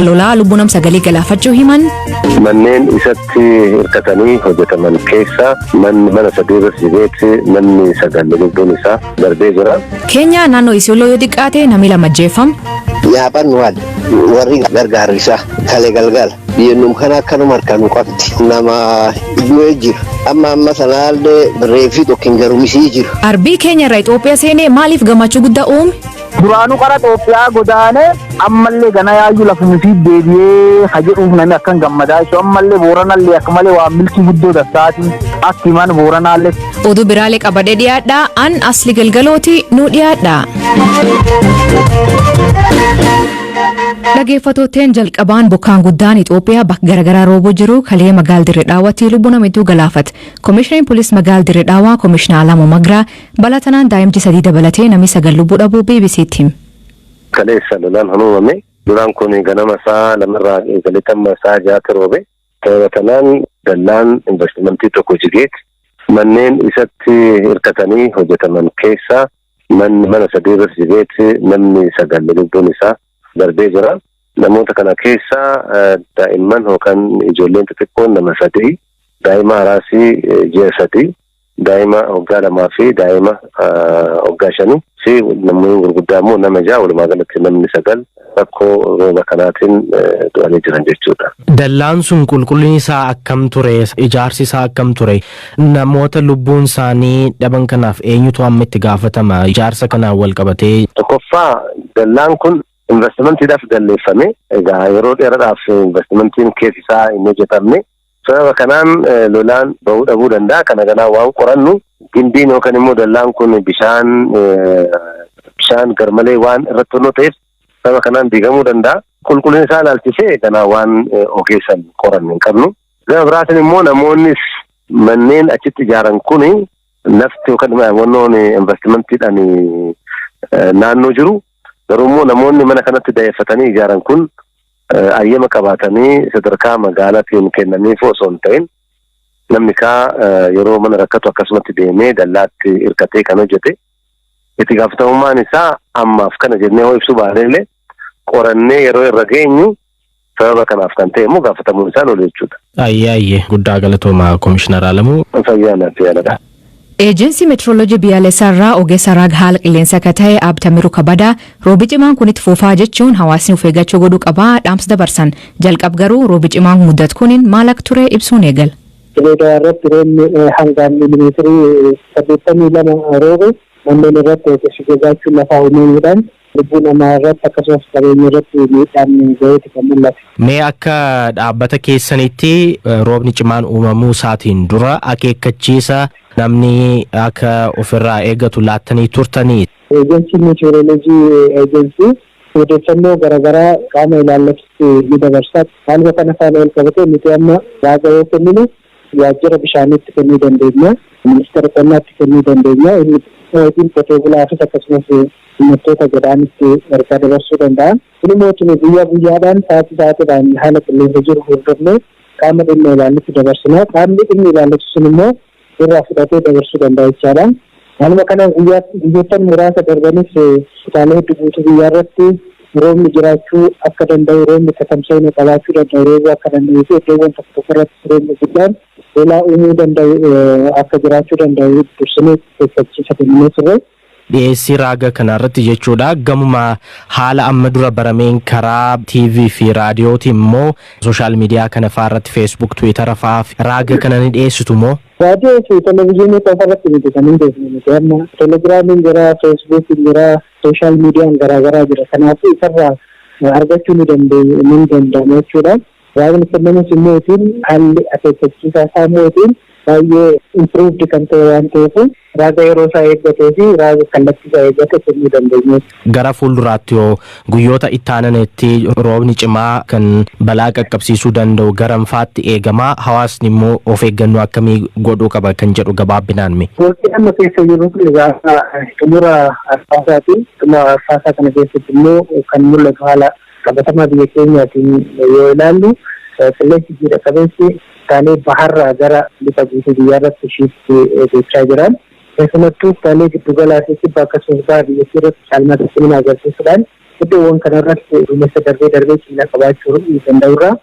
lolaa lubbuu nam sagalee galaafachuu himan. Manneen isatti hirkatanii hojjetaman keessa mana sadii sibeetti manni sagalli lubbuun isaa darbee jira. Keenya naannoo Isiyooloo yoo xiqqaate namni lama ajjeefame. Nyaapan warri gargaarisa kalee galgala biyyannum kana akkanuma harkaan qabdi nama iddoo jiru amma sanaallee reefii tokkoon garumisii jiru. Arbii keenya irraa Itoophiyaa seenee maaliif gammachuu guddaa uume? Duraanuu qara Itoophiyaa godaanee ammallee gana yaayyuu lafumisi deebi'ee hajedhuuf namni akkan gammadaa jiru ammallee booranallee akka malee waan milkii guddoo dassaati akka himan booranaallee. Oduu biraalee qabadee dhiyaadhaa an asli galgalooti nu dhiyaadhaa. Dhaggeeffattootteen jalqabaan bokkaan guddaan Itoophiyaa bakka garaagaraa roobuu jiru kalee magaal dirree dhaawwatii lubbuu namittuu galaafate. Komishineriin Poolisii magaal dirree dhaawwaa Komishinar Alamuu Magraa balatanaan daa'imti 3 dabalatee namni 9 lubbuu dhabuu BBC'tti hime. Kaleessa lolaan hanuumame duraan kun ganama isaa lamarraa eegaletamma isaa jaata roobe tajaajilatoonni dallaan investimentii tokko jigeet manneen isatti hirkatanii hojjetaman keessa mana sadii jigeet namni 9 lubbuun isaa darbee jira. Namoota kana keessa daa'imman yookaan ijoolleen xixiqqoon nama 3 daa'ima haraasii ji'a 3 daa'ima waggaa 2 fi daa'ima waggaa 5 fi namoonni gurguddaa immoo nama 6 walumaa galatti namni 9 rakkoo rooba kanaatiin du'anii jiran jechuudha. Dallaan sun qulqullinni isaa akkam ture? Ijaarsi isaa akkam ture? Namoota lubbuun isaanii dhaban kanaaf eenyutu amma itti gaafatama? Ijaarsa kanaan wal qabatee. Tokkoffaa dallaan kun investimentiidhaaf galleeffame. Egaa yeroo dheeraadhaaf investimentiin keessi isaa hin hojjetamne. Sababa kanaan lolaan bahuu dhabuu danda'a. Kana ganaa waan qorannu gimbiin yookaan immoo dallaan kun bishaan garmalee waan irratti hojii ta'eef sababa kanaan diigamuu danda'a. Qulqullinni isaa ilaalchisee ganaa waan ogeessan qorannu hin qabnu. Gama biraatiin immoo namoonnis manneen achitti ijaaran kuni lafti yookaan wannoon investimentiidhaan naannoo jiru. Garuu immoo namoonni mana kanatti daa'effatanii ijaaran kun ayyama qabaatanii sadarkaa magaalaatiin kennaniif osoo hin ta'in namni yeroo mana rakkatu akkasumatti deemee dallaatti hirkatee kan hojjete itti gaafatamummaan isaa ammaaf kana jennee hoo ibsuu baanellee qorannee yeroo irra geenyu sababa kanaaf kan ta'e immoo gaafatamuun isaa lolu jechuudha. Ayyee guddaa galatoomaa Komishinar Alamuu. Fayyaa naaf yaadadha. Eejensii meetirooloojii biyyaalessaarraa ogeessa raag haala qilleensa akka ta'e Abtamiru Kabadaa roobi cimaan kun itti fufaa jechuun hawaasni of eeggachuu godhuu qabaa dhaamsa dabarsan jalqab garuu roobi cimaan mudatu kuniin maal akka ture ibsuun eegala. Dirreedaa irratti roobni hangaan miilimeetirii 82 roobe manneen irratti ogeessi gagaachuun lafaa uumamuudhaan lubbuu namaa irratti akkasumas qabeenya irratti miidhaan gaheeti kan mul'ate. Mee akka dhaabbata keessanitti roobni cimaan uumamuu isaatiin dura akeekkachiisa namni akka ofirraa eeggatu laattanii turtanii? Eejensiin meetirooloojii eejensii odeeffannoo garaagaraa qaama ilaallatutti ni dabarsa. Haaluma kana faana wal qabatee nuti amma raaga yoo kenninu waajjira bishaaniitti kennuu dandeenya, ministeera qonnaatti kennuu dandeenya. Inni qotee bulaafis akkasumas uummattoota godhaanitti ergaa dabarsuu danda'a. Kun immoo guyyaa guyyaadhaan sa'aatiidhaan haala qilleensa jiru hordofnee qaama dhimma ilaallutti dabarsina. Qaamni dhimma ilaallatu sun immoo irraa fudhatee dabarsuu danda'a jechaadha. Haaluma kanaan guyyoottan muraasa darbanis kutaalee hedduu guutuu biyyaa irratti roobni jiraachuu akka danda'u, roobni tatamsa'ina qabaachuu danda'u, roobuu akka danda'uu fi iddoowwan tokko irratti roobni guddaan lolaa uumuu danda'u akka jiraachuu danda'u dursinee eeggachiisa kennee turre. Dhiyeessii raaga kanarratti jechuudha. Gamuma haala amma dura barameen karaa TV fi raadiyootiin immoo sooshaal miidiyaa kana fa'aarratti Facebook, Twitter fa'aa raaga kana ni dhiyeessitu moo? Raadiyoo fi televezyiinii qofarratti miti kan hin beekne amma telegiraamiin jira, feesbuukiin jira, sooshaal miidiyaan garaagaraa jira. Kanaafuu isarraa argachuu ni danda'ama jechuudha. Raagni kennamus immoo haalli akeekkachiisaa isaa immoo baay'ee improved kan ta'e waan ta'eef raaga yeroo isaa eeggatee fi raaga kallattii isaa eeggate kennuu dandeenya. Gara fuulduraatti yoo guyyoota itti aananitti roobni cimaa kan balaa qaqqabsiisuu danda'u garamfaatti eegamaa hawaasni immoo of eeggannoo akkamii godhuu qaba kan jedhu gabaabbinaan mee? Waqtii amma keessa jiru kun xumura arfaasaati. Xumura arfaasaa kana keessatti immoo kan mul'atu haala qabatamaa biyya keenyaatiin yoo ilaallu qilleensi jiidha qabeessi kutaalee baharraa gara lixa guutuu biyyaa irratti shiiftii gochaa jiran. Keessumattuu kutaalee giddugalaa fi kibba akkasumas baha biyyattii irratti caalmaa xixiqqina agarsiisuudhaan iddoowwan kanarratti dhumessa darbee ciina qabaachuu danda'urraa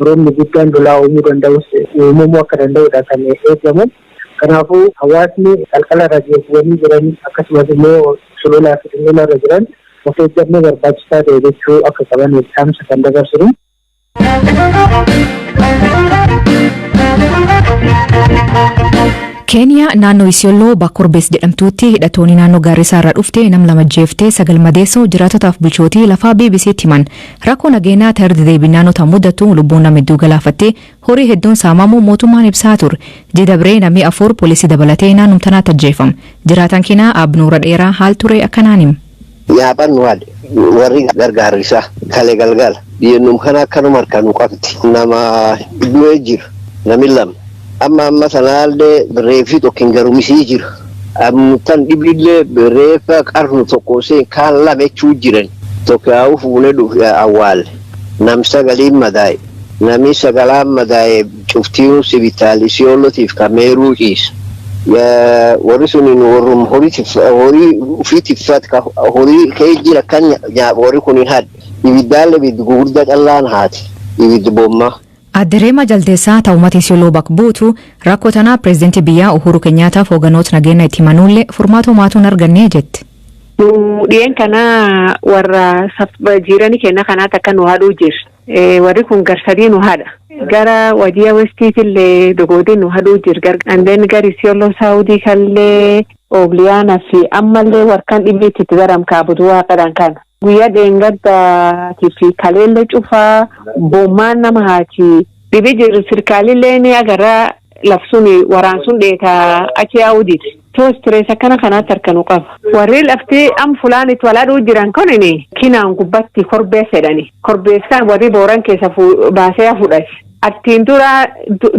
roobni guddaan lolaa uumuu danda'us uumamuu akka danda'udha kan eegamu. Kanaafuu hawaasni qalqala irra deebi'anii jiran akkasumas immoo sululaa fi dhimmoota irra jiran of eeggannoo barbaachisaa ta'e jechuu akka qaban dhaamsa kan dabarsinu. Keeniyaa naannoo Isiyooloo Bakkorbees jedhamtuutti hidhattoonni naannoo Gaarrisaa irraa dhufte nam lama jeeftee 9 madeessuu jiraatotaaf bulchootii lafaa BBC'tti himan. Rakkoo nageenyaa ta'e deebiin naannoo mudatu lubbuun nama hedduu galaafattee horii hedduun saamamuu mootummaan ibsaa ture. Jidabree namni 4 poolisii dabalatee naannumtanaatti ajjeefame. Jiraataan Keenyaa Abnuura Dheeraa haal ture akkanaan hima. Yaaban warri gargaarrisaa kalee galgala biyyannum kana akkanuma harkaan qabdi nama du'ee jira nami lama. Amma sanaallee reefi tokkin garumisii jira. Ammutan dhibillee reefa qarnu tokko see kaan lamechuu jiran. Tokko yaa'u fuunee dhufe awwaale. Nam sagaliin madaa'e. Nami sagalaan madaa'e cuftiin sibitaalisiyootiif kameeruu ciisa. Warri suniin warrum horii ufii tiffaat horii kee jira kan warri kuniin haadhe. Ibiddaallee ibiddi gugurdaa callaan haati. Ibiddi bommaa. Addereema jaldeessaa ta'ummata Isiyooloo bakbuutu rakkoo tanaa pireezidantii biyyaa Uhuru Kenyaataaf hoogganoota nageenya itti himanuullee furmaata maatuun argannee jette. Dhiyeen kana warra jiiranii kenna kanaatti akka nu haadhuu jira. Warri kun garsadii nu haadha. Gara wadiyaa westiitillee dogoodii nu haadhuu jira. Andeen gara Isiyooloo Saawudii kallee Obliyaanaa fi ammallee warkaan dhibbeetti itti garam kaabutu waaqadhaan kana. Guyyaa dheengaddaatiif kaleellee cufaa bommaan nama haati dhibee jiru sirkaalillee ni agarra lafsuun waraansuun dheetaa achi yaa'uuditi. Toostirees akkana kanaatti harkanuu qaba. Warri lafti fulaan itti walaadhuu jiran kunini kinaan gubbatti korbees jedhani. Korbeessaan warri booran keessa baasee fudhate. Attiin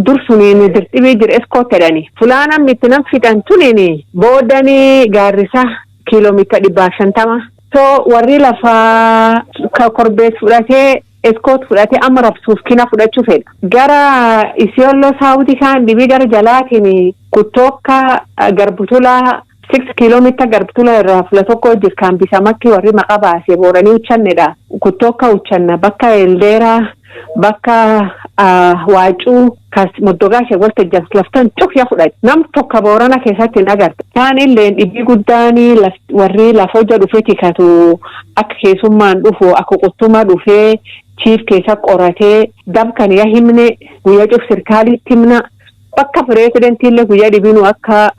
dursuniin dirxibee jira eskoot jedhani. Fulaan amma itti nam fixan tunini boodanii Gaarrisaa kiiloomeetira 150. So warri lafa korbees fudhatee eskoot fudhatee amma rabsuuf kina fudhachuu fedha. Gara Isiyooloo Saawudii kan dhibii gara jalaatiin kuttooka garbutulaa 6 kiiloomeetira garbutulaa irraa fula tokko jirkaan bisa makki warri maqaa baasee booranii uchannedha. Kuttooka uchanna bakka Eldeeraa bakka waacuu kas moddogaashee waltajjan laftan cufya fudhate. Nam tokko boorana keessatti hin agarta. Taanillee dhibii guddaanii warri lafa hojja dhufee tikatu akka keessummaan dhufu akka qottumaa dhufee chiif keessa qoratee dabkan yaa himne guyyaa cuf sirkaaliitti himna bakka pireesidentiillee guyyaa dhibiinu akka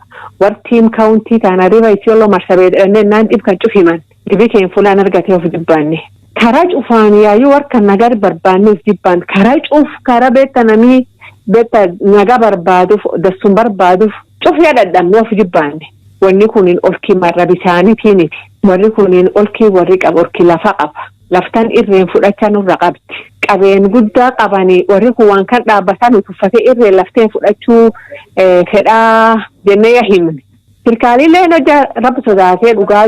wartiim kaawuntii taana riba Isiyooloo marsabee dhanneen dhibkan cuf himan dhibii keen fulaan argatee of jibbaanne. Karaa cufaan yaayyuu warkan nagaa barbaannuuf jibbaan karaa cuf karaa beektanamii beekta nagaa barbaaduuf dassuun barbaaduuf cufyaa dadhabnee of jibbaanne. Wanni kuniin olkii marra bisaaniitiiniti. Warri kuniin olkii warri qabu olkii lafa qaba. Laftan irreen fudhachaa nurra qabdi. Qabeen guddaa qabanii warri kun waan kan dhaabbataan uffatee irreen lafteen fudhachuu fedhaa jennee himne. Sirkaaliillee hojja rabbi sodaatee dhugaa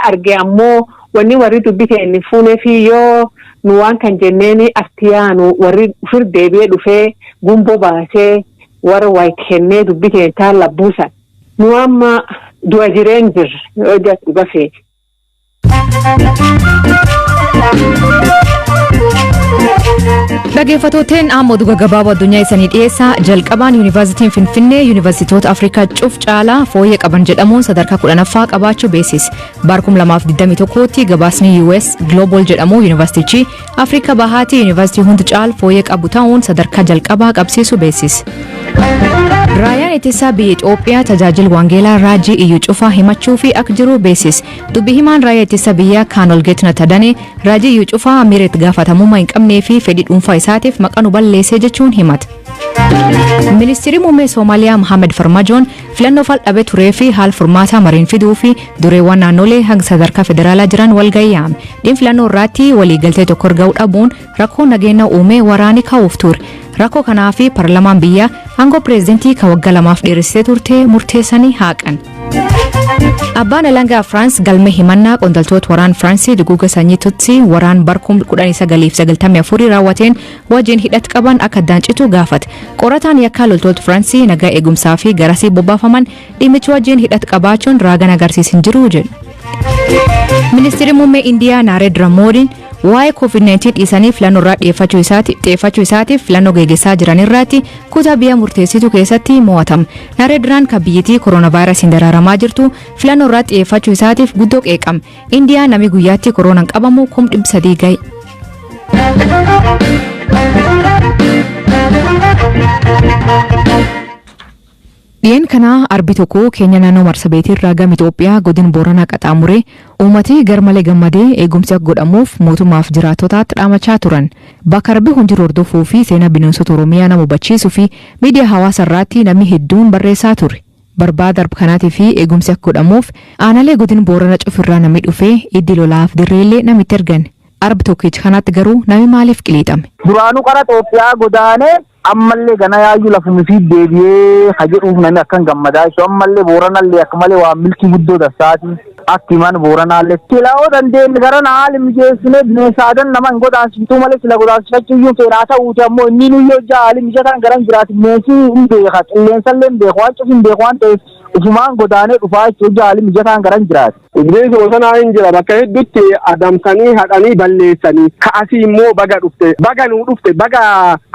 argee ammoo wanni warri dubbitee inni fuunee fi yoo nu waan kan jenneeni artiyaanu warri ufir deebi'ee dhufee gumboo baasee warra wayi kennee dubbitee taan labbuusan. Nu amma du'a jireen jirra yoo jatti dhuga feeti. Dhaggeeffatooteen ammoo dhuga gabaabaa addunyaa isanii dhiyeessaa jalqabaan yuunivarsiitiin Finfinnee yuunivarsiitoota Afrikaa cuf caalaa fooyyee qaban jedhamuun sadarkaa 10ffaa qabaachuu beeksise. Bara 2021tti gabaasni US Global jedhamu yuunivarsiitichi Afrikaa bahaatti yuunivarsiitii hundi caal fooyyee qabu ta'uun sadarkaa jalqabaa qabsiisuu beeksise. Raayaan ittisa biyya Itoophiyaa tajaajila wangeelaa raajii iyyuu cufaa himachuu fi akka jiru beeksise. Dubbi himaan raayyaa ittisa biyyaa Kaanol Geetna Tadane raajii iyyuu cufaa miireetti gaafatamummaa hin qabnee fi fedhii dhuunfaa isaatiif maqaa balleessee jechuun himate. Ministeerri muummee Soomaaliyaa Mohamed Farmaajoon filannoo faldhabee turee fi haal furmaataa mariin fiduu fi dureewwan naannolee hanga sadarkaa federaalaa jiran walgahii yaame. Dhimma filannoo irratti waliigaltee tokko argachuu dhabuun rakkoo nageenya uumee waraanni ka'uuf ture. Rakkoo kanaaf paarlaamaan biyyaa aangoo pireezidantii kan waggaa 2 dheeressee turte murteessanii haaqan. Abbaan alangaa Firaans galmee himannaa qondaaltota waraan Firaansii duguuga sanyii Tutsi waraan bara 1994 raawwateen wajjin hidhata qaban akka daancitu gaafate. Qorataan yakkaa loltoota Firaansii nagaa eegumsaa fi garasii bobbaafaman dhimmicha wajjin hidhata qabaachuun raagan agarsiisin jiru jedhu. Ministeerri muummee Indiyaa Narendra Moodiin waa'ee COVID-19 dhiisanii filannoorraa xiyyeeffachuu isaatiif filannoo geggeessaa jiran irratti kutaa biyya murteessituu keessatti mo'atama. Narendraan kan biyyattii kooronaavaayirasiin dararamaa jirtu filannoorraa xiyyeeffachuu isaatiif guddoo qeeqama. Indiyaa namni guyyaatti kooroonaan qabamu 300,000 gahe. Dhiyeen kana arbi tokko keenya naannoo Marsabeetii raagam Itoophiyaa godin Booranaa qaxaamuree uummatii garmalee gammadee eegumsi akka godhamuuf mootummaaf jiraattotaatti dhaamachaa turan. Bakka arbi hundi hordofuu fi seenaa bineensota Oromiyaa nama hubachiisuu fi miidiyaa hawaasaa irratti namni hedduun barreessaa ture. Barbaada arbi kanaatii fi eegumsi akka godhamuuf aanalee godin Boorana cufirraa namni dhufee iddi lolaaf dirreellee namitti ergan. Arbi tokkichi kanaatti garuu namni maaliif qiliixame? Duraanuu qara Itoophiyaa godaanee ammallee gana yaayyuu lafuma fi deebi'ee hajedhuuf namni akkan gammadaa isu ammallee Booranallee akka malee waan milkii guddoo dassaati akka himan Booranaallee silaa'oo dandeenye gara haala mijeessine bineensaadan nama hin godaansituu malee sila godaansifachuuyyuu fedhaa ta'uuti ammoo inni nuyyoo jaali mijataan garan jiraati bineensi hin beeka qilleensallee hin beeku waan cufi hin beeku waan ta'eef ufumaan godaanee dhufaa jechuun jaali mijataan garan jiraati. Bineensi bosonaa hin jira bakka hedduutti adamsanii hadhanii balleessanii ka'asii immoo baga dhufte baga nuu dhufte baga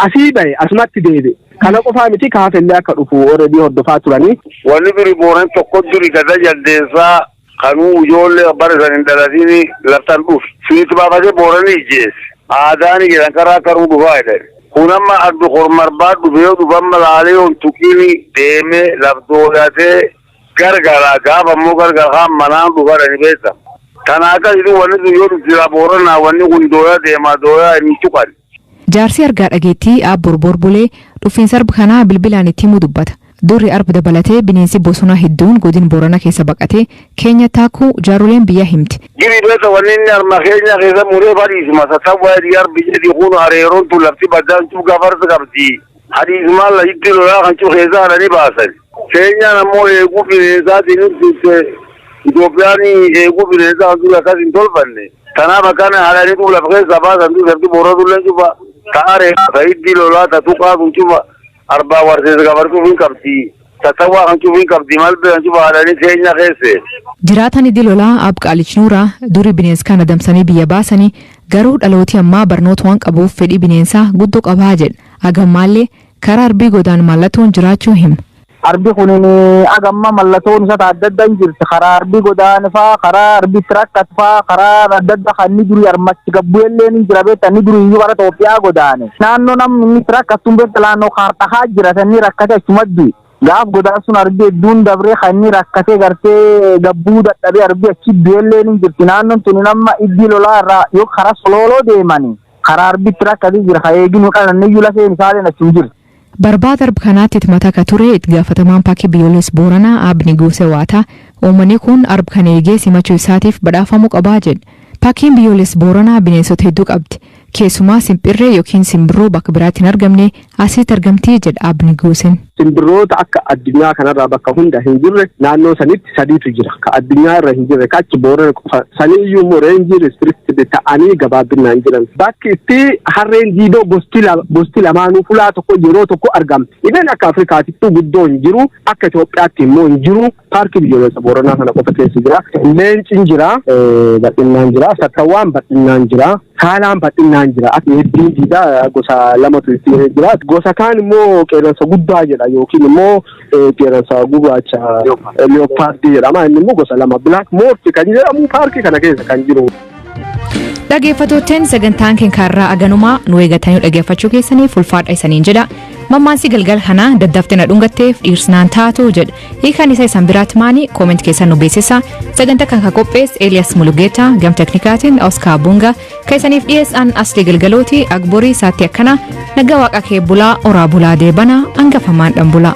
asii bahe asumatti deebi'e. Kana qofaa miti kaafellee akka dhufu already hordofaa turanii. Wanni biri Booran tokko duri gada jaldeessaa kanuu ijoollee bara hin dhalatini laftan dhufu. Siiti baafatee Booranii ijjeesse. Aadaani jedhan karaa karuu dhufaa jedhan. Kun amma addu hormarbaa dhufee dhufan malaalee on tuqiini deemee lafdoodatee gargaraa gaafa immoo gargaraa manaan dhufadhani beekta. Kana akkasitti wanni sun yoo jira Booranaa wanni kun dooyaa deemaa dooyaa hin tuqan. Jaarsi argaa dhageettii Abbor Borbolee dhufiinsa arba kanaa bilbilaan itti himuu dubbata. Durri arba dabalatee bineensi bosonaa hedduun godin Boorana keessa baqatee keenya taakuu jaaroleen biyya himti. Giri beekta wanni inni arma keenya keessa muree fadhiisuma sassawwaa hidhii arbi jedhi kun hareeroon tun lafti baddaan cuu gafarsa qabdi. Hadiisumaan la itti lolaa kan cuu keessa hadhanii baasan. Keenyaan ammoo eeguu bineensaatiin ibsite Itoophiyaan eeguu bineensaa hantu akkas hin tolfanne. Kanaaf akkana haadhanii lafa keessaa baasan lafti Booranullee cufa ta'aree ta'iddi lolaa ta'tuqaa kun cufa arbaa warseessa gafarsuuf hin qabdi. Tattawwaa kan cuuf hin qabdi malbee kan cufa haadhanii keenya keesse. Jiraatan iddi lolaa Abqaalichnuuraa durii bineensa kana adamsanii biyya baasanii garuu dhalooti ammaa barnoota waan qabuuf fedhii bineensaa guddoo qabaa jedha. Agammaallee karaa arbii godaan mallattoon jiraachuu hima. Arbi kun agamma mallattoon isaa adda adda hin jirti. Karaa arbii godaanfaa, karaa arbii tirakkatfaa, karaa adda adda kan inni durii armatti gabbu'ellee ni jira beekta inni durii iyyuu bara Itoophiyaa godaane. Naannoo namni inni tirakkattuun beekta naannoo kaartahaa jira sanni rakkate achumatti. Gaaf godaan sun arbii hedduun dabree kan inni rakkatee gartee gabbuu dadhabee arbii achi du'ellee ni jirti. Naannoon tuni nama iddi lolaa irraa yoo karaa sololoo deemanii karaa arbii tirakkatee jira. Kan eeginu qalan iyyuu lafeen isaaleen achum jirti. Barbaada arba kanaatti mataa ka ture itti gaafatamaan paakii biyyoolessa Booranaa Abni Goosee Waataa uummanni kun arba kana eegee simachuu isaatiif badhaafamuu qabaa jedha. Paakiin biyyoolessa Booranaa bineensota hedduu qabdi. Keessumaa simbirree yookiin simbirroo bakka biraatti hin argamne asitti argamtii jedha Abni Gooseen. Simbirroota akka addunyaa kanarraa bakka hunda hin jirre naannoo sanitti sadiitu jira. Ka addunyaa irra hin jirre kachi Boorana qofa saniyyuu immoo reenjii restricted ta'anii gabaabinaan jiran. Bakki itti harreen diidoo gosti lamaanuu fulaa tokko yeroo tokko argamti. Ibeen akka Afrikaatittuu guddoo hin jiru akka Itoophiyaatti immoo hin jiru. Paarkii biyyoolessa Booranaa kana qofa keessa jira. Leenciin jira, bal'inaan jira, sattawwaan bal'inaan jira, saalaan bal'inaan jira. Akka heddiin diidaa gosa lamatu itti jira. Gosa kaan immoo qeerransa guddaa jedha yookiin immoo qeerransa gurraacha leopaardii jedhama. Inni immoo gosa lama Black Morti kan jedhamu paarkii kana keessa kan jiru. Dhaggeeffattootteen sagantaan keenyaarraa aganumaa nu eegatanii dhaggeeffachuu keessaniif ulfaadha isaniin jedha. Mammaansi galgal kana daddaftee na dhungatteef dhiirsnaan taatu jedha. Hiikaan isa isan biraatti maanii kooment keessan nu beeksisa. Sagantaa kan qopheesse Elias Mulugeeta gam teknikaatiin Oskar Bunga keessaniif dhiyeessan asli galgalooti agborii isaatti akkana nagaa waaqa kee bulaa oraa bulaa deebana hangafamaan dhan bulaa.